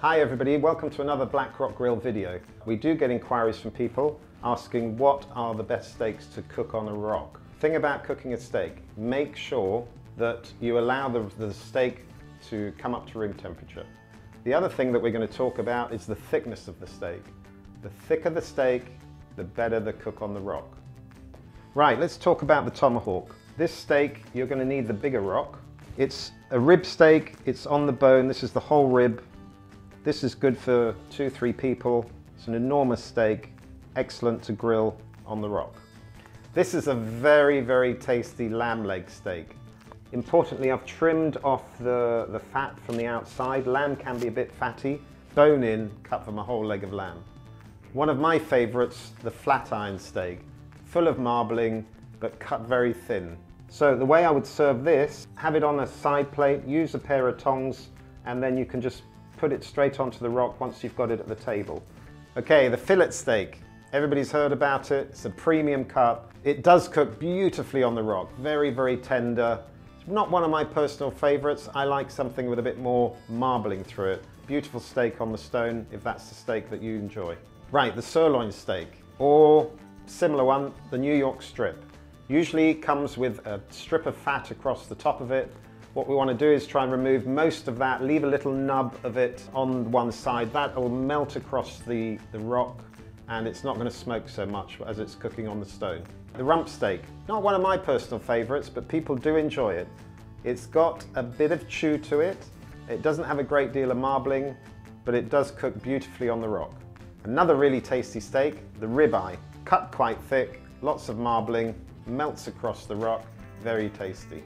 Hi everybody, welcome to another Black Rock Grill video. We do get inquiries from people asking what are the best steaks to cook on a rock. Thing about cooking a steak, make sure that you allow the steak to come up to room temperature. The other thing that we're going to talk about is the thickness of the steak. The thicker the steak, the better the cook on the rock. Right, let's talk about the tomahawk. This steak, you're going to need the bigger rock. It's a rib steak, it's on the bone, this is the whole rib. This is good for 2-3 people. It's an enormous steak, excellent to grill on the rock. This is a very, very tasty lamb leg steak. Importantly, I've trimmed off the fat from the outside. Lamb can be a bit fatty. Bone in, cut from a whole leg of lamb. One of my favorites, the Flatiron Steak. Full of marbling, but cut very thin. So the way I would serve this, have it on a side plate, use a pair of tongs, and then you can just put it straight onto the rock once you've got it at the table. Okay, the fillet steak. Everybody's heard about it. It's a premium cut. It does cook beautifully on the rock. Very, very tender. It's not one of my personal favorites. I like something with a bit more marbling through it. Beautiful steak on the stone, if that's the steak that you enjoy. Right, the sirloin steak, or similar one, the New York strip. Usually comes with a strip of fat across the top of it. What we want to do is try and remove most of that, leave a little nub of it on one side. That will melt across the rock and it's not going to smoke so much as it's cooking on the stone. The rump steak, not one of my personal favorites, but people do enjoy it. It's got a bit of chew to it. It doesn't have a great deal of marbling, but it does cook beautifully on the rock. Another really tasty steak, the ribeye, cut quite thick, lots of marbling, melts across the rock, very tasty.